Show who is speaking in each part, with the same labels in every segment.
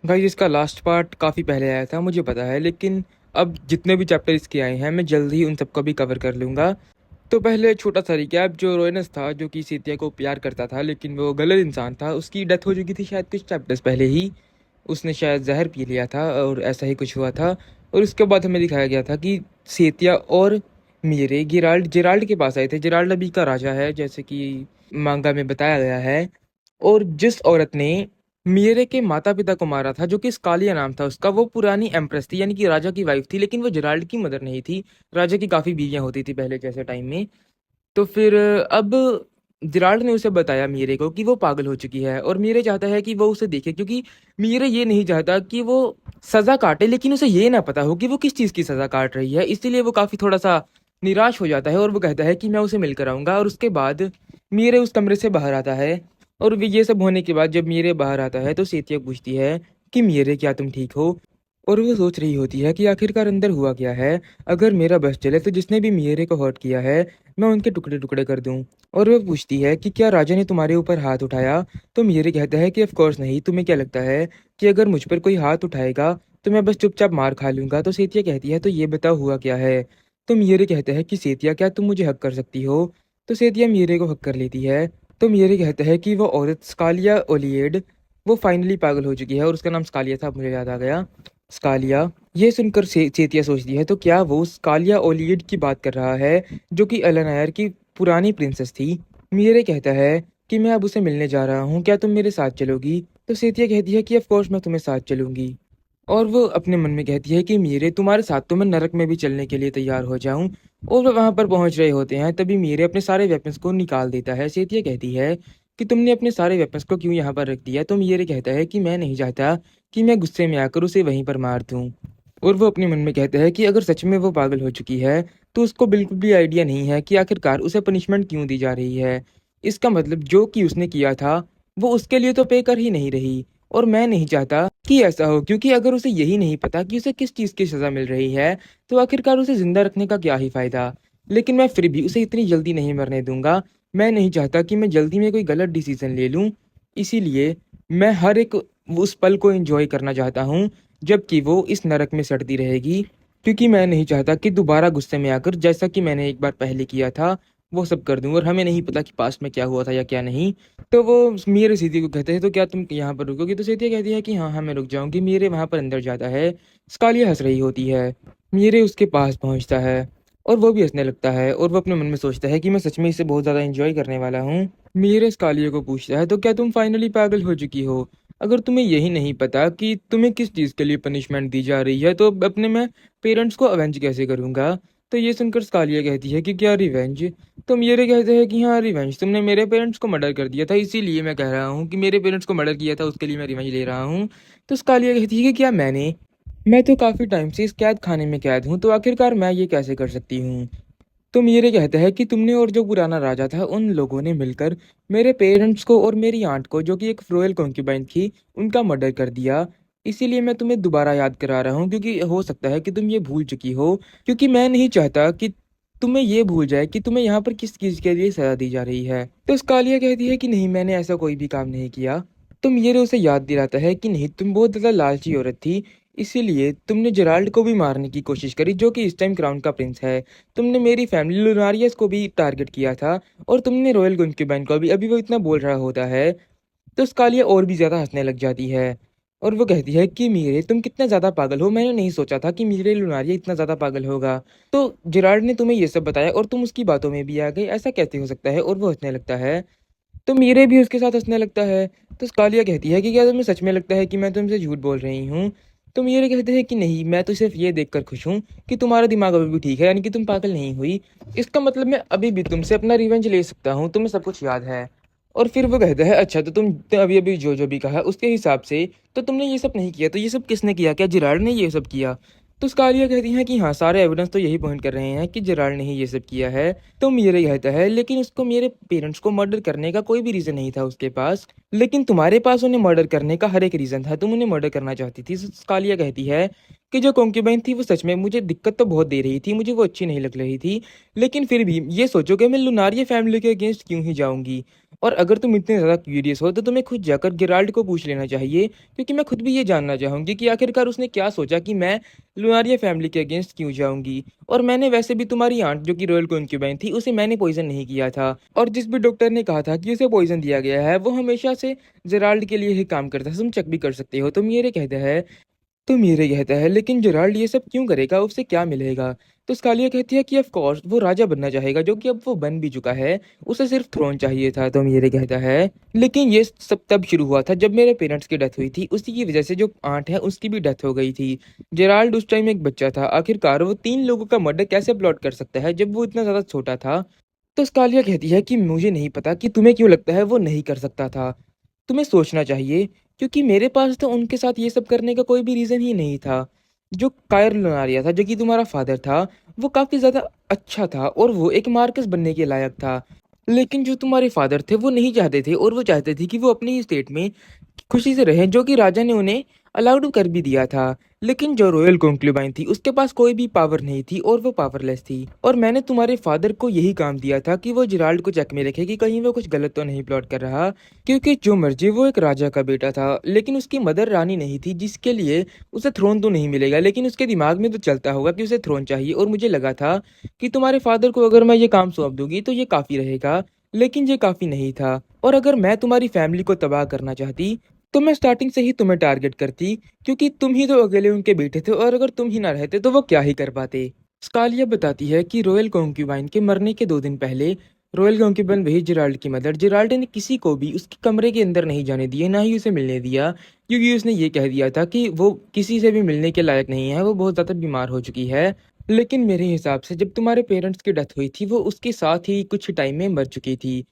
Speaker 1: Guys इसका last part काफ़ी पहले आया था मुझे पता है, लेकिन अब जितने भी चैप्टर इसके आए हैं मैं जल्द ही उन सबको भी कवर कर लूँगा। तो पहले छोटा सा रिकैप। जो रोएनस था जो कि सीतिया को प्यार करता था लेकिन वो गलत इंसान था, उसकी डेथ हो चुकी थी शायद कुछ चैप्टर्स पहले ही। उसने शायद जहर पी लिया था और ऐसा ही कुछ हुआ था। और उसके बाद हमें दिखाया गया था कि सेतिया और मीरे गिराल्ड जेराल्ड के पास आए थे। जेराल्ड अभी का राजा है जैसे कि मांगा में बताया गया है। और जिस औरत ने मीरे के माता पिता को मारा था, जो कि स्कालिया नाम था उसका, वो पुरानी एम्प्रेस थी यानी कि राजा की वाइफ थी, लेकिन वो जेराल्ड की मदर नहीं थी। राजा की काफ़ी बीवियां होती थी पहले जैसे टाइम में। तो फिर अब जेराल्ड ने उसे बताया मीरे को कि वो पागल हो चुकी है और मीरे चाहता है कि वो उसे देखे, क्योंकि मीरे ये नहीं चाहता कि वो सज़ा काटे, लेकिन उसे ये ना पता हो कि वो किस चीज़ की सज़ा काट रही है। इसीलिए वो काफ़ी थोड़ा सा निराश हो जाता है और वो कहता है कि मैं उसे मिलकर आऊँगा। और उसके बाद मीरे उस कमरे से बाहर आता है। और ये सब होने के बाद जब मीरे बाहर आता है तो सेतिया पूछती है कि मीरे क्या तुम ठीक हो। और वो सोच रही होती है कि आखिरकार अंदर हुआ क्या है। अगर मेरा बस चले तो जिसने भी मीरे को हर्ट किया है मैं उनके टुकड़े टुकड़े कर दूं। और वो पूछती है कि क्या राजा ने तुम्हारे ऊपर हाथ उठाया। तो मीरे कहता है कि ऑफ कोर्स नहीं, तुम्हें क्या लगता है कि अगर मुझ पर कोई हाथ उठाएगा तो मैं बस चुपचाप मार खा लूंगा। तो सेतिया कहती है तो ये बताओ हुआ क्या है। तो मीरे कहता है कि सेतिया क्या तुम मुझे हक कर सकती हो। तो सेतिया मीरे को हक कर लेती है। तो मीरे कहता है कि वो औरत स्कालिया ओलिएड वो फाइनली पागल हो चुकी है और उसका नाम स्कालिया था, मुझे याद आ गया। स्कालिया। ये सुनकर चेतिया सोचती है तो क्या वो स्कालिया ओलियड की बात कर रहा है, जो कि एलेनायर की पुरानी प्रिंसेस थी। मीरे कहता है कि मैं अब उसे मिलने जा रहा हूँ, क्या तुम मेरे साथ चलोगी। तो सेतिया कहती है कि ऑफ कोर्स मैं तुम्हें साथ चलूंगी। और वो अपने मन में कहती है कि मीरे तुम्हारे साथ तो मैं नरक में भी चलने के लिए तैयार हो जाऊं। और वो वहां पर पहुंच रहे होते हैं तभी मीरे अपने सारे वेपन्स को निकाल देता है। सेतिया कहती है कि तुमने अपने सारे वेपन्स को क्यों यहाँ पर रख दिया। तो मीरे कहता है कि मैं नहीं चाहता कि मैं गुस्से में आकर उसे वहीं पर मार दूं। और वो अपने मन में कहता है कि अगर सच में वो पागल हो चुकी है तो उसको बिल्कुल भी आइडिया नहीं है कि आखिरकार उसे पनिशमेंट क्यों दी जा रही है। इसका मतलब जो कि उसने किया था वो उसके लिए तो पे कर ही नहीं रही। और मैं नहीं चाहता कि ऐसा हो, क्योंकि अगर उसे यही नहीं पता कि उसे किस चीज़ की सज़ा मिल रही है तो आखिरकार उसे ज़िंदा रखने का क्या ही फ़ायदा। लेकिन मैं फिर भी उसे इतनी जल्दी नहीं मरने दूंगा। मैं नहीं चाहता कि मैं जल्दी में कोई गलत डिसीजन ले लूं। इसीलिए मैं हर एक उस पल को एंजॉय करना चाहता हूँ जबकि वो इस नरक में सड़ती रहेगी, क्योंकि मैं नहीं चाहता कि दोबारा गुस्से में आकर जैसा कि मैंने एक बार पहले किया था वो सब कर दूं। और हमें नहीं पता कि पास्ट में क्या हुआ था या क्या नहीं। तो वो मीरे सीधी को कहते हैं तो क्या तुम यहाँ पर रुकोगी। तो सीधी कहती है कि हाँ हाँ मैं रुक जाऊंगी। मीरे वहां पर अंदर जाता है। स्कालिया हंस रही होती है। मीरे उसके पास पहुंचता है और वो भी हंसने लगता है और वो अपने मन में सोचता है कि मैं सच में इसे बहुत ज़्यादा एंजॉय करने वाला हूँ। मीरे स्कालिया को पूछता है तो क्या तुम फाइनली पागल हो चुकी हो। अगर तुम्हें यही नहीं पता कि तुम्हें किस चीज़ के लिए पनिशमेंट दी जा रही है तो अपने मैं पेरेंट्स को अवेंज कैसे करूँगा। तो ये सुनकर स्कालिया कहती है कि क्या रिवेंज। तो मीरे कहते हैं कि हाँ रिवेंज, तुमने मेरे पेरेंट्स को मर्डर कर दिया था इसीलिए मैं कह रहा हूँ कि मेरे पेरेंट्स को मर्डर किया था उसके लिए मैं रिवेंज ले रहा हूँ। तो स्कालिया कहती है कि क्या मैं तो काफ़ी टाइम से इस कैद खाने में कैद हूँ, तो आखिरकार मैं ये कैसे कर सकती हूँ। तो मीरे कहता है कि तुमने और जो पुराना राजा था उन लोगों ने मिलकर मेरे पेरेंट्स को और मेरी आंट को, जो कि एक रॉयल कॉन्क्यूबाइन थी, उनका मर्डर कर दिया। इसीलिए मैं तुम्हें दोबारा याद करा रहा हूँ, क्योंकि हो सकता है कि तुम ये भूल चुकी हो। क्योंकि मैं नहीं चाहता कि तुम्हें ये भूल जाए कि तुम्हें यहाँ पर किस चीज़ के लिए सजा दी जा रही है। तो स्कालिया कहती है कि नहीं मैंने ऐसा कोई भी काम नहीं किया। तो मीरे उसे याद दिलाता है कि नहीं तुम बहुत ज़्यादा लालची औरत थी, इसीलिए तुमने जेराल्ड को भी मारने की कोशिश करी, जो कि इस टाइम क्राउन का प्रिंस है। तुमने मेरी फैमिली लुनारियस को भी टारगेट किया था और तुमने रॉयल गुनक्यूबैन को भी। अभी वो इतना बोल रहा होता है तो स्कालिया और भी ज़्यादा हंसने लग जाती है। और वो कहती है कि मीरे तुम कितना ज़्यादा पागल हो, मैंने नहीं सोचा था कि मीरे लुनारिया इतना ज़्यादा पागल होगा। तो जेराल्ड ने तुम्हें ये सब बताया और तुम उसकी बातों में भी आ गई, ऐसा कैसे हो सकता है। और वो हंसने लगता है। तो मीरे भी उसके साथ हंसने लगता है। तो स्कालिया कहती है कि क्या तुम्हें सच में लगता है कि मैं तुमसे झूठ बोल रही हूँ। तो मीरे कहते हैं कि नहीं, मैं तो सिर्फ ये देखकर खुश हूँ कि तुम्हारा दिमाग अभी भी ठीक है, यानी कि तुम पागल नहीं हुई। इसका मतलब मैं अभी भी तुमसे अपना रिवेंज ले सकता हूँ, तुम्हें सब कुछ याद है। और फिर वो कहता है अच्छा तो तुम तो अभी अभी जो जो भी कहा उसके हिसाब से तो तुमने ये सब नहीं किया, तो ये सब किसने किया, क्या जिराल्ड ने ये सब किया। तो स्कालिया कहती हैं कि हाँ सारे एविडेंस तो यही पॉइंट कर रहे हैं कि जिराल्ड ने ही ये सब किया है। तो मीरे कहता है लेकिन उसको मेरे पेरेंट्स को मर्डर करने का कोई भी रीज़न नहीं था उसके पास, लेकिन तुम्हारे पास उन्हें मर्डर करने का हर एक रीज़न था, तुम उन्हें मर्डर करना चाहती थी। स्कालिया कहती है कि जो कॉन्क्यूबाइन थी वो सच में मुझे दिक्कत तो बहुत दे रही थी, मुझे वो अच्छी नहीं लग रही थी, लेकिन फिर भी ये सोचो कि मैं लुनारिया फैमिली के अगेंस्ट क्यों ही जाऊंगी। और अगर तुम इतने ज़्यादा क्यूरियस हो तो तुम्हें खुद जाकर गेराल्ड को पूछ लेना चाहिए, क्योंकि मैं खुद भी ये जानना चाहूँगी कि आखिरकार उसने क्या सोचा कि मैं लुनारिया फैमिली के अगेंस्ट क्यों जाऊँगी। और मैंने वैसे भी तुम्हारी आंट जो कि रॉयल कॉन्क्यूबाइन थी, उसे मैंने पॉइज़न नहीं किया था, और जिस भी डॉक्टर ने कहा था कि उसे पॉइज़न दिया गया है वो हमेशा से जेराल्ड के लिए ही काम करता है। तुम चेक भी कर सकते हो। तो मेरे कहता है लेकिन जेराल्ड ये सब क्यों करेगा, उससे क्या मिलेगा? तो स्कालिया कहती है कि ऑफ कोर्स वो राजा बनना चाहेगा, जो कि अब वो बन भी चुका है। उसे सिर्फ थ्रोन चाहिए था। तो मेरे कहता है लेकिन ये सब तब शुरू हुआ था जब मेरे पेरेंट्स की डेथ हुई थी। उसी की वजह से जो आंट है उसकी भी डेथ हो गई थी। जेराल्ड उस टाइम एक बच्चा था। आखिरकार वो 3 लोगों का मर्डर कैसे प्लॉट कर सकता है जब वो इतना ज़्यादा छोटा था? तो स्कालिया कहती है कि मुझे नहीं पता कि तुम्हें क्यों लगता है वो नहीं कर सकता था। तुम्हें सोचना चाहिए, क्योंकि मेरे पास तो उनके साथ ये सब करने का कोई भी रीज़न ही नहीं था। जो कायर लोनारिया था, जो कि तुम्हारा फादर था, वो काफ़ी ज़्यादा अच्छा था और वो एक मार्कस बनने के लायक था। लेकिन जो तुम्हारे फादर थे वो नहीं चाहते थे, और वो चाहते थे कि वो अपनी ही स्टेट में खुशी से रहें, जो कि राजा ने उन्हें अलाउड कर भी दिया था। लेकिन जो रॉयल कॉन्क्यूबाइन थी उसके पास कोई भी पावर नहीं थी और वो पावरलेस थी। और मैंने तुम्हारे फादर को यही काम दिया था कि वो जिराल्ड को चेक में रखे कि कहीं वो कुछ गलत तो नहीं प्लॉट कर रहा, क्योंकि जो मर्जी वो एक राजा का बेटा था, लेकिन उसकी मदर रानी नहीं थी, जिसके लिए उसे थ्रोन तो नहीं मिलेगा, लेकिन उसके दिमाग में तो चलता होगा कि उसे थ्रोन चाहिए। और मुझे लगा था कि तुम्हारे फादर को अगर मैं ये काम सौंप दूंगी तो ये काफ़ी रहेगा, लेकिन ये काफ़ी नहीं था। और अगर मैं तुम्हारी फैमिली को तबाह करना चाहती तो मैं स्टार्टिंग से ही तुम्हें टारगेट करती, क्योंकि तुम ही तो अकेले उनके बेटे थे, और अगर तुम ही ना रहते तो वो क्या ही कर पाते। स्कालिया बताती है कि रॉयल कॉन्क्यूबाइन के मरने के 2 दिन पहले रॉयल कॉन्क्यूबाइन वही जिराल्ड की मदर, जिराल्ड ने किसी को भी उसके कमरे के अंदर नहीं जाने दिया, ना ही उसे मिलने दिया, क्योंकि उसने ये कह दिया था कि वो किसी से भी मिलने के लायक नहीं है, वो बहुत ज़्यादा बीमार हो चुकी है। लेकिन मेरे हिसाब से जब तुम्हारे पेरेंट्स की डेथ हुई थी वो उसके साथ ही कुछ टाइम में मर चुकी थी।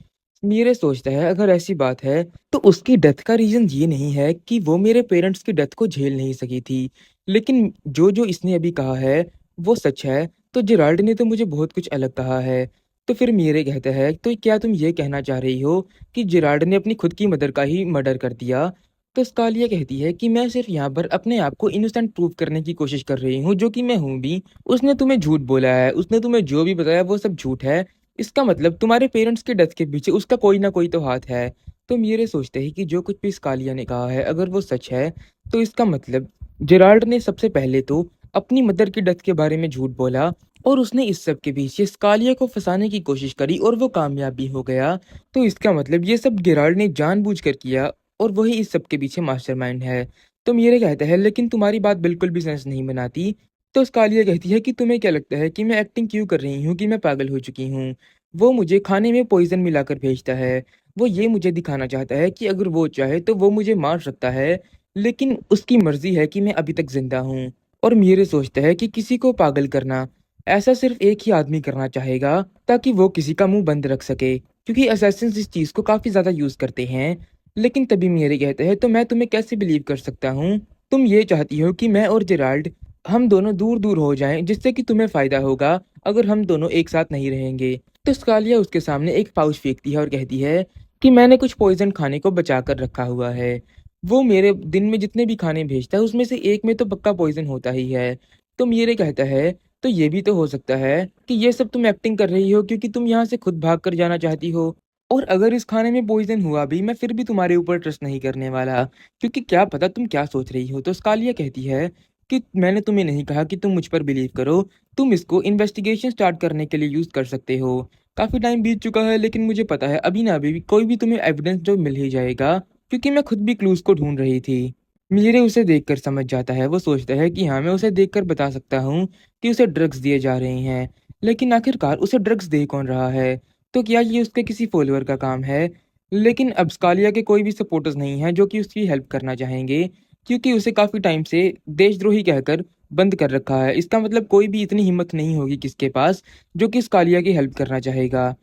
Speaker 1: मेरे सोचता है अगर ऐसी बात है तो उसकी डेथ का रीज़न ये नहीं है कि वो मेरे पेरेंट्स की डेथ को झेल नहीं सकी थी। लेकिन जो इसने अभी कहा है वो सच है, तो जेराल्ड ने तो मुझे बहुत कुछ अलग कहा है। तो फिर मेरे कहता है तो क्या तुम ये कहना चाह रही हो कि जेराल्ड ने अपनी खुद की मदर का ही मर्डर कर दिया? तो स्कालिया कहती है कि मैं सिर्फ यहाँ पर अपने आप को इनोसेंट प्रूव करने की कोशिश कर रही हूँ, जो कि मैं हूँ भी। उसने तुम्हें झूठ बोला है, उसने तुम्हें जो भी बताया वो सब झूठ है। इसका मतलब तुम्हारे पेरेंट्स के डेथ के पीछे उसका कोई ना कोई तो हाथ है। तो मेरे सोचते हैं कि जो कुछ भी स्कालिया ने कहा है अगर वो सच है, तो इसका मतलब जेराल्ड ने सबसे पहले तो अपनी मदर की डेथ के बारे में झूठ बोला, और उसने इस सब के पीछे स्कालिया को फंसाने की कोशिश करी और वो कामयाब भी हो गया। तो इसका मतलब ये सब जेराल्ड ने जानबूझकर किया, और वही इस सब के पीछे मास्टरमाइंड है। तो मेरे कहता है लेकिन तुम्हारी बात बिल्कुल भी सेंस नहीं बनाती। तो स्कालिया कहती है कि तुम्हें क्या लगता है कि मैं एक्टिंग क्यों कर रही हूँ, कि मैं पागल हो चुकी हूँ? वो मुझे खाने में पॉइज़न मिलाकर भेजता है। वो ये मुझे दिखाना चाहता है कि अगर वो चाहे तो वो मुझे मार सकता है, लेकिन उसकी मर्ज़ी है कि मैं अभी तक ज़िंदा हूँ। और मेरे सोचता है कि किसी को पागल करना, ऐसा सिर्फ़ एक ही आदमी करना चाहेगा, ताकि वो किसी का मुँह बंद रख सके, क्योंकि असैसिन्स इस चीज़ को काफ़ी ज़्यादा यूज़ करते हैं। लेकिन तभी मेरे कहते हैं तो मैं तुम्हें कैसे बिलीव कर सकता हूँ? तुम ये चाहती हो कि मैं और जेराल्ड हम दोनों दूर-दूर हो जाएँ, जिससे कि तुम्हें फ़ायदा होगा अगर हम दोनों एक साथ नहीं रहेंगे। तो स्कालिया उसके सामने एक पाउच फेंकती है और कहती है कि मैंने कुछ पॉइज़न खाने को बचा कर रखा हुआ है। वो मेरे दिन में जितने भी खाने भेजता है उसमें से एक में तो पक्का पॉइज़न होता ही है। तो मेरे कहता है तो ये भी तो हो सकता है कि ये सब तुम एक्टिंग कर रही हो, क्योंकि तुम यहाँ से खुद भाग कर जाना चाहती हो। और अगर इस खाने में पॉइज़न हुआ भी, मैं फिर भी तुम्हारे ऊपर ट्रस्ट नहीं करने वाला, क्योंकि क्या पता तुम क्या सोच रही हो। तो स्कालिया कहती है कि मैंने तुम्हें नहीं कहा कि तुम मुझ पर बिलीव करो, तुम इसको इन्वेस्टिगेशन स्टार्ट करने के लिए यूज़ कर सकते हो। काफ़ी टाइम बीत चुका है, लेकिन मुझे पता है अभी ना अभी भी कोई भी तुम्हें एविडेंस जो मिल ही जाएगा, क्योंकि मैं खुद भी क्लूज़ को ढूँढ रही थी। मीरे उसे देखकर समझ जाता है। वो सोचता है कि हाँ, मैं उसे देखकर बता सकता हूँ कि उसे ड्रग्स दिए जा रहे हैं। लेकिन आखिरकार उसे ड्रग्स दे कौन रहा है? तो क्या ये उसके किसी फॉलोअर का काम है? लेकिन अब स्कालिया के कोई भी सपोर्टर्स नहीं हैं जो कि उसकी हेल्प करना चाहेंगे, क्योंकि उसे काफ़ी टाइम से देशद्रोही कहकर बंद कर रखा है। इसका मतलब कोई भी इतनी हिम्मत नहीं होगी किसके पास, जो कि स्कालिया की हेल्प करना चाहेगा।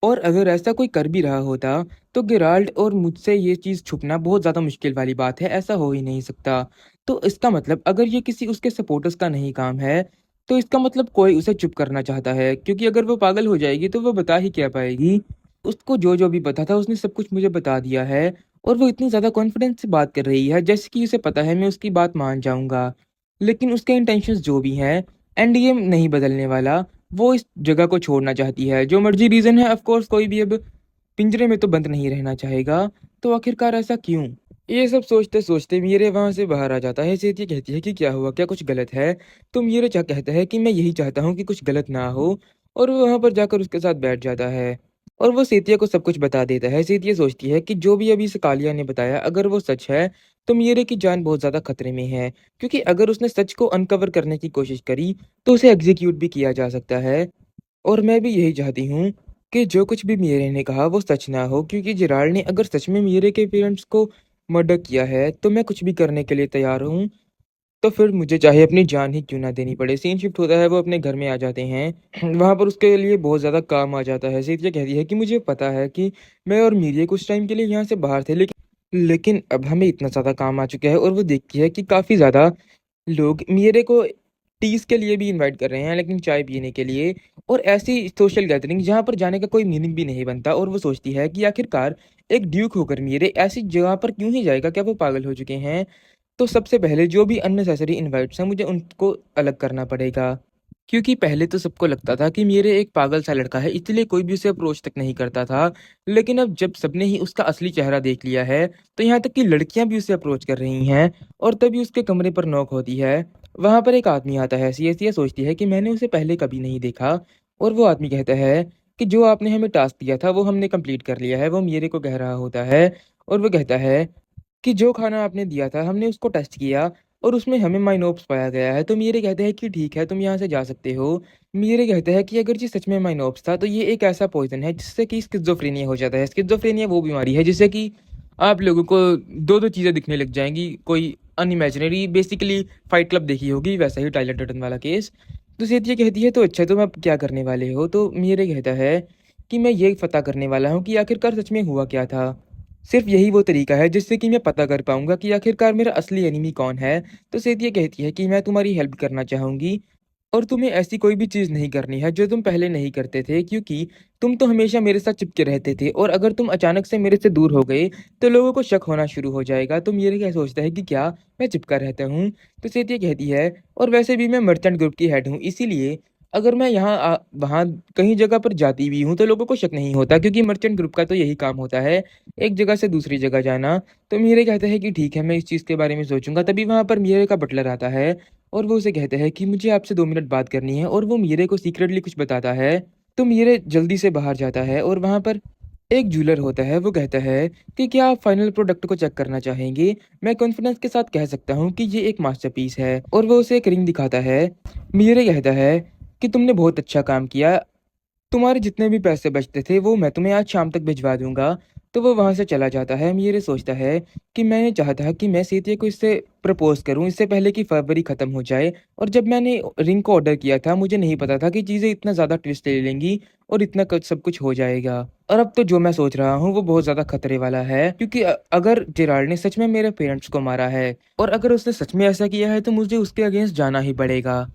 Speaker 1: और अगर ऐसा कोई कर भी रहा होता, तो गेराल्ड और मुझसे ये चीज़ छुपना बहुत ज़्यादा मुश्किल वाली बात है, ऐसा हो ही नहीं सकता। तो इसका मतलब अगर ये किसी उसके सपोर्टर्स का नहीं काम है, तो इसका मतलब कोई उसे चुप करना चाहता है, क्योंकि अगर वो पागल हो जाएगी तो वो बता ही क्या पाएगी। उसको जो भी पता था उसने सब कुछ मुझे बता दिया है, और वो इतनी ज़्यादा कॉन्फिडेंस से बात कर रही है जैसे कि उसे पता है मैं उसकी बात मान जाऊँगा। लेकिन उसके इंटेंशंस जो भी हैं, एंड गेम नहीं बदलने वाला। वो इस जगह को छोड़ना चाहती है, जो मर्ज़ी रीज़न है, ऑफ़ कोर्स कोई भी अब पिंजरे में तो बंद नहीं रहना चाहेगा, तो आखिरकार ऐसा क्यों? ये सब सोचते सोचते मीरे वहां से बाहर आ जाता है। सेठ ये कहती है कि क्या हुआ, क्या कुछ गलत है? तो मीरे क्या कहता है कि मैं यही चाहता हूँ कि कुछ गलत ना हो, और वो वहां पर जाकर उसके साथ बैठ जाता है और वो सेतिया को सब कुछ बता देता है। सेतिया सोचती है कि जो भी अभी से कालिया ने बताया अगर वो सच है तो मीरे की जान बहुत ज्यादा खतरे में है, क्योंकि अगर उसने सच को अनकवर करने की कोशिश करी तो उसे एग्जीक्यूट भी किया जा सकता है। और मैं भी यही चाहती हूँ कि जो कुछ भी मीरे ने कहा वो सच ना हो, क्योंकि जिराल्ड ने अगर सच में मीरे के पेरेंट्स को मर्डर किया है तो मैं कुछ भी करने के लिए तैयार हूँ। तो फिर मुझे चाहे अपनी जान ही क्यों ना देनी पड़े। सीन शिफ्ट होता है, वो अपने घर में आ जाते हैं। वहां पर उसके लिए बहुत ज्यादा काम आ जाता है। सीत ये कहती है कि मुझे पता है कि मैं और मीरे कुछ टाइम के लिए यहाँ से बाहर थे, लेकिन अब हमें इतना ज्यादा काम आ चुका है। और वो देखती है कि काफी ज्यादा लोग मीरे को टीज के लिए भी इनवाइट कर रहे हैं, लेकिन चाय पीने के लिए, और ऐसी सोशल गैदरिंग जहां पर जाने का कोई मीनिंग भी नहीं बनता। और वो सोचती है कि आखिरकार एक ड्यूक होकर मीरे ऐसी जगह पर क्यों ही जाएगा, क्या वो पागल हो चुके हैं? तो सबसे पहले जो भी अननेसेसरी इनवाइट्स हैं मुझे उनको अलग करना पड़ेगा, क्योंकि पहले तो सबको लगता था कि मेरे एक पागल सा लड़का है इसलिए कोई भी उसे अप्रोच तक नहीं करता था। लेकिन अब जब सबने ही उसका असली चेहरा देख लिया है तो यहाँ तक कि लड़कियां भी उसे अप्रोच कर रही हैं। और तभी उसके कमरे पर नॉक होती है। वहां पर एक आदमी आता है। सिया सोचती है कि मैंने उसे पहले कभी नहीं देखा। और वो आदमी कहता है कि जो आपने हमें टास्क दिया था वो हमने कंप्लीट कर लिया है। वो मेरे को कह रहा होता है और वो कहता है कि जो खाना आपने दिया था हमने उसको टेस्ट किया और उसमें हमें माइनोप्स पाया गया है। तो मीरे कहते हैं कि ठीक है, तुम यहाँ से जा सकते हो। मीरे कहते हैं कि अगर ये सच में माइनोप्स था तो ये एक ऐसा पॉइजन है जिससे कि स्किज़ोफ्रेनिया हो जाता है। स्किज़ोफ्रेनिया वो बीमारी है जिससे कि आप लोगों को दो दो चीज़ें दिखने लग जाएंगी, कोई अनइमेजिनरी, बेसिकली फाइट क्लब देखी होगी वैसा ही टाइलर डर्डन वाला केस। तो सेठ ये कहती है तो अच्छा, तुम अब क्या करने वाले हो? तो मीरे कहता है कि मैं ये पता करने वाला हूँ कि आखिरकार सच में हुआ क्या था। सिर्फ यही वो तरीका है जिससे कि मैं पता कर पाऊंगा कि आखिरकार मेरा असली एनिमी कौन है। तो सेठ ये कहती है कि मैं तुम्हारी हेल्प करना चाहूंगी, और तुम्हें ऐसी कोई भी चीज़ नहीं करनी है जो तुम पहले नहीं करते थे, क्योंकि तुम तो हमेशा मेरे साथ चिपके रहते थे और अगर तुम अचानक से मेरे से दूर हो गए तो लोगों को शक होना शुरू हो जाएगा। तो मेरे क्या सोचता है कि क्या मैं चिपका रहता हूँ? तो सेठ ये कहती है और वैसे भी मैं मर्चेंट ग्रुप की हेड हूँ, इसीलिए अगर मैं वहाँ कहीं जगह पर जाती भी हूँ तो लोगों को शक नहीं होता, क्योंकि मर्चेंट ग्रुप का तो यही काम होता है, एक जगह से दूसरी जगह जाना। तो मीरे कहता है कि ठीक है, मैं इस चीज़ के बारे में सोचूंगा। तभी वहां पर मीरे का बटलर आता है और वो उसे कहता है कि मुझे आपसे 2 मिनट बात करनी है, और वो मीरे को सीक्रेटली कुछ बताता है। तो मीरे जल्दी से बाहर जाता है और वहां पर एक जूलर होता है। वो कहता है कि क्या आप फाइनल प्रोडक्ट को चेक करना चाहेंगे? मैं कॉन्फिडेंस के साथ कह सकता हूँ कि ये एक मास्टरपीस है, और वो उसे एक रिंग दिखाता है। मीरे कहता है कि तुमने बहुत अच्छा काम किया, तुम्हारे जितने भी पैसे बचते थे वो मैं तुम्हें आज शाम तक भिजवा दूंगा। तो वो वहां से चला जाता है। मीरे सोचता है कि मैंने चाहा था कि मैं सेतिया को इससे प्रपोज करूं इससे पहले कि फरवरी खत्म हो जाए, और जब मैंने रिंग को ऑर्डर किया था मुझे नहीं पता था कि चीजें इतना ज्यादा ट्विस्ट ले लेंगी और इतना सब कुछ हो जाएगा। और अब तो जो मैं सोच रहा हूँ वो बहुत ज्यादा खतरे वाला है, क्योंकि अगर जेराल्ड ने सच में मेरे पेरेंट्स को मारा है और अगर उसने सच में ऐसा किया है तो मुझे उसके अगेंस्ट जाना ही पड़ेगा।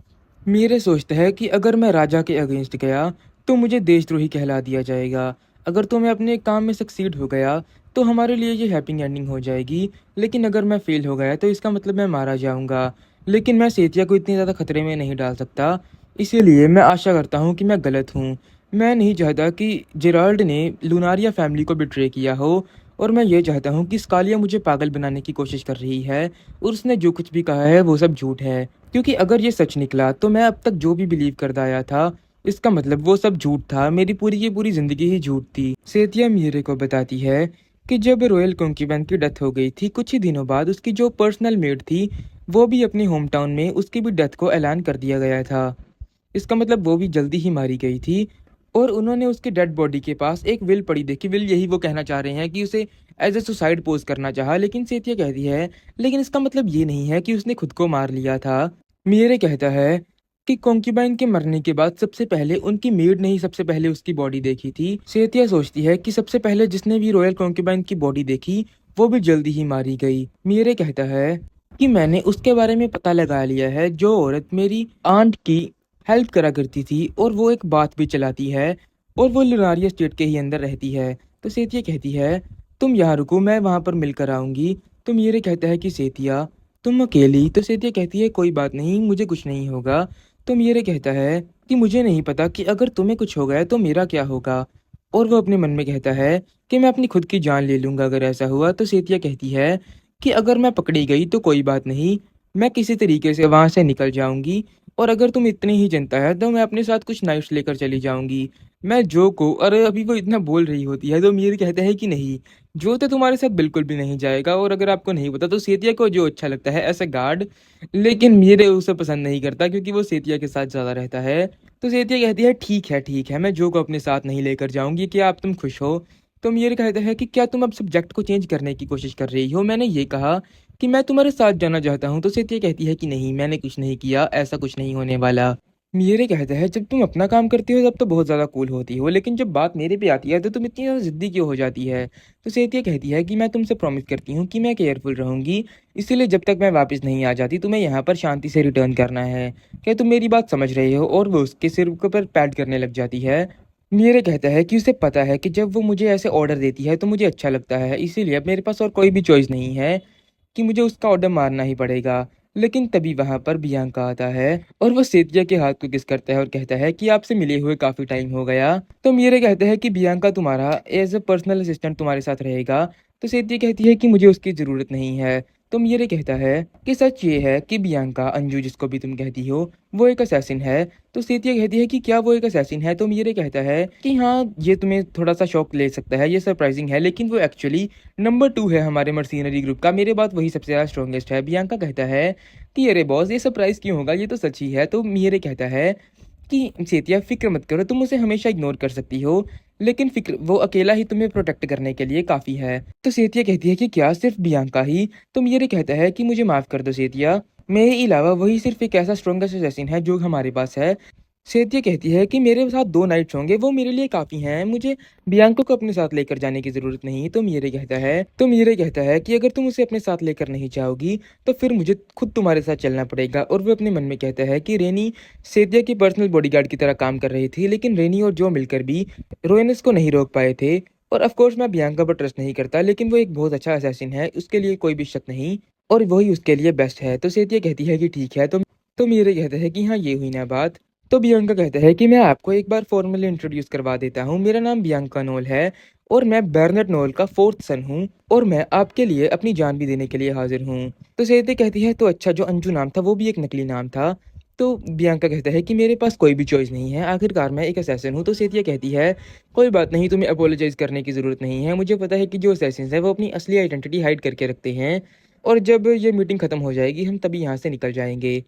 Speaker 1: मेरे सोचता है कि अगर मैं राजा के अगेंस्ट गया तो मुझे देशद्रोही कहला दिया जाएगा। अगर तो मैं अपने काम में सक्सीड हो गया तो हमारे लिए ये हैप्पी एंडिंग हो जाएगी, लेकिन अगर मैं फेल हो गया तो इसका मतलब मैं मारा जाऊंगा। लेकिन मैं सेतिया को इतनी ज़्यादा खतरे में नहीं डाल सकता, इसीलिए मैं आशा करता हूँ कि मैं गलत हूँ। मैं नहीं चाहता कि जेराल्ड ने लुनारिया फैमिली को बिट्रे किया हो, और मैं ये चाहता हूँ कि स्कालिया मुझे पागल बनाने की कोशिश कर रही है और उसने जो कुछ भी कहा है वो सब झूठ है। क्योंकि अगर ये सच निकला तो मैं अब तक जो भी बिलीव करता आया था इसका मतलब वो सब झूठ था, मेरी पूरी की पूरी जिंदगी ही झूठ थी। सेतिया मीरे को बताती है कि जब रॉयल कॉन्क्यूबेन की डेथ हो गई थी कुछ ही दिनों बाद उसकी जो पर्सनल मेड थी वो भी अपने होम टाउन में उसकी भी डेथ को ऐलान कर दिया गया था। इसका मतलब वो भी जल्दी ही मारी गई थी, और उन्होंने उसके डेड बॉडी के पास एक विल पड़ी देखी। विल यही वो कहना चाह रहे हैं कि उसे एज ए सुसाइड पोज करना चाहा, लेकिन सेतिया कहती है लेकिन इसका मतलब ये नहीं है कि उसने खुद को मार लिया था। मीरे कहता है कि कॉन्क्यूबाइन के मरने के बाद सबसे पहले उनकी मेड ने ही सबसे पहले उसकी बॉडी देखी थी। सेतिया सोचती है कि सबसे पहले जिसने भी रॉयल कॉन्क्यूबाइन की बॉडी देखी वो भी जल्दी ही मारी गई। मीरे कहता है कि मैंने उसके बारे में पता लगा लिया है, जो औरत मेरी आंट की हेल्प करा करती थी और वो एक बात भी चलाती है, और वो लुनारिया स्टेट के ही अंदर रहती है। तो सेतिया कहती है तुम यहाँ रुको, मैं वहां पर मिलकर आऊंगी। तो मीरे कहता है कि सेतिया तुम अकेली? तो सेतिया कहती है कोई बात नहीं, मुझे कुछ नहीं होगा। तो मीरे कहता है कि मुझे नहीं पता कि अगर तुम्हें कुछ हो गया तो मेरा क्या होगा। और वो अपने मन में कहता है कि मैं अपनी खुद की जान ले लूँगा अगर ऐसा हुआ। तो सेतिया कहती है कि अगर मैं पकड़ी गई तो कोई बात नहीं, मैं किसी तरीके से वहाँ से निकल जाऊँगी, और अगर तुम इतनी ही चिंता है तो मैं अपने साथ कुछ नाइफ्स लेकर चली जाऊँगी। मैं जो को अरे अभी वो इतना बोल रही होती है तो मीर कहता है कि नहीं, जो तो तुम्हारे साथ बिल्कुल भी नहीं जाएगा, और अगर आपको नहीं पता तो सेतिया को जो अच्छा लगता है ऐसा गार्ड, लेकिन मीर उसे पसंद नहीं करता क्योंकि वो सेतिया के साथ ज़्यादा रहता है। तो सेतिया कहती है ठीक है, मैं जो को अपने साथ नहीं लेकर जाऊँगी, क्या आप तुम खुश हो? तो मीर कहता है कि क्या तुम अब सब्जेक्ट को चेंज करने की कोशिश कर रही हो? मैंने ये कहा कि मैं तुम्हारे साथ जाना चाहता हूँ। तो सेतिया कहती है कि नहीं, मैंने कुछ नहीं किया, ऐसा कुछ नहीं होने वाला। मीरे कहता है जब तुम अपना काम करती हो तब तो बहुत ज़्यादा कूल होती हो, लेकिन जब बात मेरे पे आती है तो तुम इतनी ज़्यादा ज़िद्दी क्यों हो जाती है? तो सेतिया कहती है कि मैं तुमसे प्रॉमिस करती हूँ कि मैं केयरफुल रहूँगी, इसीलिए जब तक मैं वापस नहीं आ जाती तुम्हें यहाँ पर शांति से रिटर्न करना है। क्या तुम मेरी बात समझ रहे हो? और वो उसके सिर के ऊपर पैट करने लग जाती है। मीरे कहता है कि उसे पता है कि जब वो मुझे ऐसे ऑर्डर देती है तो मुझे अच्छा लगता है, इसीलिए अब मेरे पास और कोई भी चॉइस नहीं है कि मुझे उसका ऑर्डर मारना ही पड़ेगा। लेकिन तभी वहाँ पर बियांका आता है और वो सेतिया के हाथ को किस करता है और कहता है कि आपसे मिले हुए काफ़ी टाइम हो गया। तो मीरे कहते हैं कि बियांका तुम्हारा एज अ पर्सनल असिस्टेंट तुम्हारे साथ रहेगा। तो सेतिया कहती है कि मुझे उसकी ज़रूरत नहीं है। तो मीरे कहता है कि सच ये है कि बियांका, अंजू जिसको भी तुम कहती हो, वो एक असैसिन है। तो सेतिया कहती है कि क्या वो एक असैसिन है? तो मीरे कहता है कि हाँ, ये तुम्हें थोड़ा सा शौक ले सकता है, ये सरप्राइजिंग है, लेकिन वो एक्चुअली नंबर 2 है हमारे मर्सिनरी ग्रुप का। मेरे बाद वही सबसे ज़्यादा स्ट्रॉन्गेस्ट है। बियांका कहता है कि अरे बॉस, ये सरप्राइज़ क्यों होगा? ये तो सच ही है। तो मीरे कहता है कि सेतिया फ़िक्र मत करो, तुम उसे हमेशा इग्नोर कर सकती हो, लेकिन फ़िक्र वो अकेला ही तुम्हें प्रोटेक्ट करने के लिए काफ़ी है। तो सेतिया कहती है कि क्या सिर्फ़ बियांका ही? तो मीरे कहता है कि मुझे माफ़ कर दो सेतिया, मेरे अलावा वही सिर्फ़ एक ऐसा स्ट्रॉन्गेस्ट असैसिन है जो हमारे पास है। सेतिया कहती है कि मेरे साथ 2 नाइट्स होंगे, वो मेरे लिए काफ़ी हैं, मुझे बियांको को अपने साथ लेकर जाने की ज़रूरत नहीं। तो मीरे कहता है कि अगर तुम उसे अपने साथ लेकर नहीं जाओगी, तो फिर मुझे खुद तुम्हारे साथ चलना पड़ेगा। और वो अपने मन में कहता है कि रेनी सेतिया की पर्सनल बॉडीगार्ड की तरह काम कर रही थी, लेकिन रेनी और जो मिलकर भी रोएनस को नहीं रोक पाए थे। और ऑफ कोर्स मैं बियांका पर ट्रस्ट नहीं करता, लेकिन वो एक बहुत अच्छा असैसिन है, उसके लिए कोई भी शक नहीं, और वही उसके लिए बेस्ट है। तो सेतिया कहती है कि ठीक है। तो मीरे कहता है कि हाँ, ये हुई ना बात। तो बियांका कहता है कि मैं आपको एक बार फॉर्मली इंट्रोड्यूस करवा देता हूँ, मेरा नाम बियांका नोल है और मैं बर्नेट नोल का 4th सन हूँ, और मैं आपके लिए अपनी जान भी देने के लिए हाजिर हूँ। तो सेते कहती है तो अच्छा, जो अंजू नाम था वो भी एक नकली नाम था? तो बियांका कहता है कि मेरे पास कोई भी चॉइस नहीं है, आखिरकार मैं एक असैसिन हूँ। तो सेतिया कहती है कोई बात नहीं, तुम्हें अपोलोजाइज करने की ज़रूरत नहीं है, मुझे पता है कि जो असैसिन्स हैं वो अपनी असली आइडेंटिटी हाइड करके रखते हैं, और जब ये मीटिंग खत्म हो जाएगी हम तभी यहाँ से निकल जाएंगे।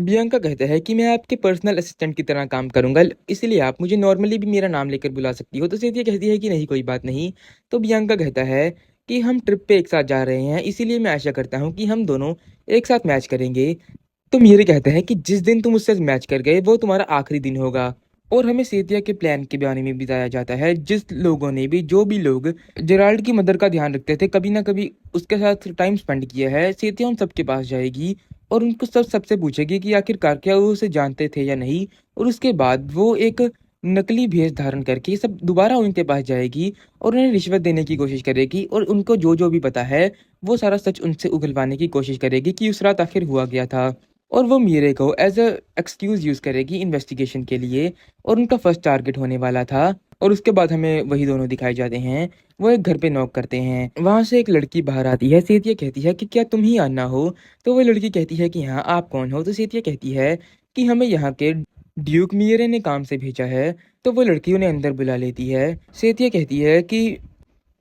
Speaker 1: बियांका कहता है कि मैं आपके पर्सनल असिस्टेंट की तरह काम करूंगा, इसीलिए आप मुझे नॉर्मली भी मेरा नाम लेकर बुला सकती हो। तो सेतिया कहती है कि नहीं, कोई बात नहीं। तो बियांका कहता है कि हम ट्रिप पे एक साथ जा रहे हैं, इसीलिए मैं आशा करता हूँ कि हम दोनों एक साथ मैच करेंगे। तो मीरे कहता है कि जिस दिन तुम उससे मैच कर गए वो तुम्हारा आखिरी दिन होगा। और हमें सेतिया के प्लान के बारे में बताया जाता है, जिस लोगों ने भी, जो भी लोग जेराल्ड की मदर का ध्यान रखते थे, कभी ना कभी उसके साथ टाइम स्पेंड किया है, सेतिया उन सबके पास जाएगी और उनको सबसे पूछेगी कि आखिरकार क्या वो उसे जानते थे या नहीं, और उसके बाद वो एक नकली भेष धारण करके सब दोबारा उनके पास जाएगी और उन्हें रिश्वत देने की कोशिश करेगी, और उनको जो जो भी पता है वो सारा सच उनसे उगलवाने की कोशिश करेगी कि उस रात आखिर हुआ गया था। और वो मीरे को एज अ एक्सक्यूज़ यूज़ करेगी इन्वेस्टिगेशन के लिए, और उनका फर्स्ट टारगेट होने वाला था। और उसके बाद हमें वही दोनों दिखाए जाते हैं। वो एक घर पे नॉक करते हैं, वहाँ से एक लड़की बाहर आती है। सेतिया कहती है कि क्या तुम ही आना हो? तो वो लड़की कहती है कि हाँ, आप कौन हो? तो सेतिया कहती है कि हमें यहाँ के ड्यूक मीरे ने काम से भेजा है। तो वो लड़की उन्हें अंदर बुला लेती है। सेतिया कहती है कि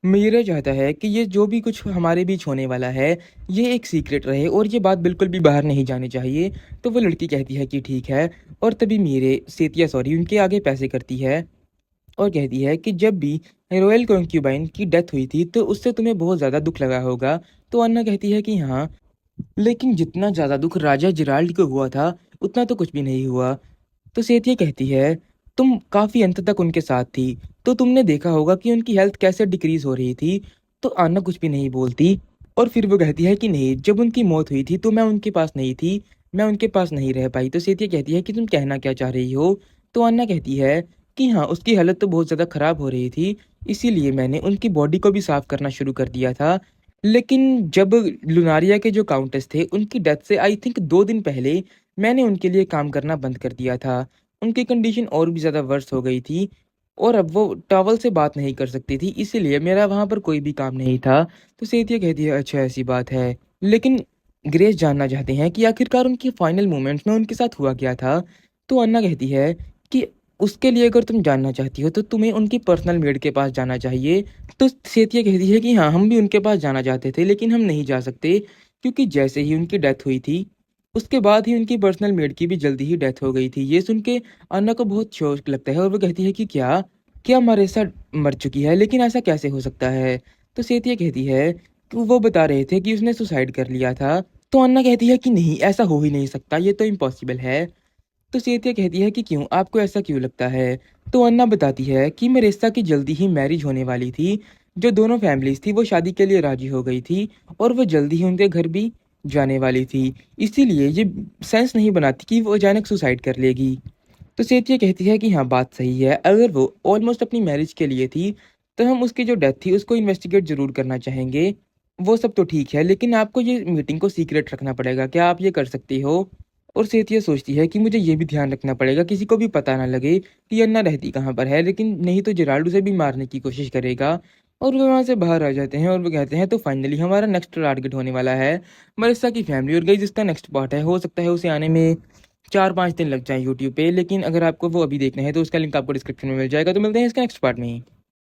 Speaker 1: मीरा चाहता है कि ये जो भी कुछ हमारे बीच होने वाला है ये एक सीक्रेट रहे, और ये बात बिल्कुल भी बाहर नहीं जानी चाहिए। तो वो लड़की कहती है कि ठीक है। और तभी मीरे सेतिया सॉरी उनके आगे पैसे करती है और कहती है कि जब भी रॉयल कॉन्क्यूबाइन की डेथ हुई थी तो उससे तुम्हें बहुत ज़्यादा दुख लगा होगा। तो अन्ना कहती है कि हाँ, लेकिन जितना ज़्यादा दुख राजा जिराल्ड को हुआ था उतना तो कुछ भी नहीं हुआ। तो सेतिया कहती है तुम काफ़ी अंत तक उनके साथ थी, तो तुमने देखा होगा कि उनकी हेल्थ कैसे डिक्रीज हो रही थी। तो आन्ना कुछ भी नहीं बोलती, और फिर वो कहती है कि नहीं, जब उनकी मौत हुई थी तो मैं उनके पास नहीं थी, मैं उनके पास नहीं रह पाई। तो सेतिया कहती है कि तुम कहना क्या चाह रही हो? तो आन्ना कहती है कि हाँ, उसकी हालत तो बहुत ज़्यादा ख़राब हो रही थी, इसीलिए मैंने उनकी बॉडी को भी साफ़ करना शुरू कर दिया था। लेकिन जब लुनारिया के जो काउंटेस थे उनकी डेथ से आई थिंक 2 दिन पहले मैंने उनके लिए काम करना बंद कर दिया था। उनकी कंडीशन और भी ज़्यादा वर्स हो गई थी, और अब वो टॉवल से बात नहीं कर सकती थी, इसीलिए मेरा वहाँ पर कोई भी काम नहीं था। तो सेतिया कहती है अच्छा ऐसी बात है। लेकिन ग्रेस जानना चाहते हैं कि आखिरकार उनके फाइनल मोमेंट्स में उनके साथ हुआ क्या था। तो अन्ना कहती है कि उसके लिए अगर तुम जानना चाहती हो तो तुम्हें उनकी पर्सनल मेड के पास जाना चाहिए। तो सेतिया कहती है कि हाँ, हम भी उनके पास जाना चाहते थे लेकिन हम नहीं जा सकते, क्योंकि जैसे ही उनकी डेथ हुई थी उसके बाद ही उनकी पर्सनल मेड की भी जल्दी ही डेथ हो गई थी। ये सुन के अन्ना को बहुत शौक लगता है और वो कहती है कि क्या क्या मरेसा मर चुकी है, लेकिन ऐसा कैसे हो सकता है। तो सेतिया कहती है कि वो बता रहे थे कि उसने सुसाइड कर लिया था। तो अन्ना कहती है कि नहीं, ऐसा हो ही नहीं सकता, ये तो इम्पॉसिबल है। तो सेतिया कहती है कि क्यों, आपको ऐसा क्यों लगता है। तो अन्ना बताती है कि मेरेसा की जल्दी ही मैरिज होने वाली थी, जो दोनों फैमिलीज थी वो शादी के लिए राजी हो गई थी और वो जल्दी ही उनके घर भी जाने वाली थी। इसीलिए ये सेंस नहीं बनाती कि वो अचानक सुसाइड कर लेगी। तो सेठिया कहती है कि हाँ, बात सही है, अगर वो ऑलमोस्ट अपनी मैरिज के लिए थी तो हम उसकी जो डेथ थी उसको इन्वेस्टिगेट जरूर करना चाहेंगे। वो सब तो ठीक है, लेकिन आपको ये मीटिंग को सीक्रेट रखना पड़ेगा, क्या आप ये कर सकती हो। और सेठिया सोचती है कि मुझे ये भी ध्यान रखना पड़ेगा किसी को भी पता ना लगे कि अन्ना रहती कहाँ पर है, लेकिन नहीं तो जेराल्ड उसे भी मारने की कोशिश करेगा। और वो वहाँ से बाहर आ जाते हैं और वो कहते हैं तो फाइनली हमारा नेक्स्ट टारगेट होने वाला है मरिस्सा की फैमिली। और गई जिसका नेक्स्ट पार्ट है, हो सकता है उसे आने में 4-5 दिन लग जाए यूट्यूब पे, लेकिन अगर आपको वो अभी देखना है तो उसका लिंक आपको डिस्क्रिप्शन में मिल जाएगा। तो मिलते हैं इसके नेक्स्ट पार्ट में ही।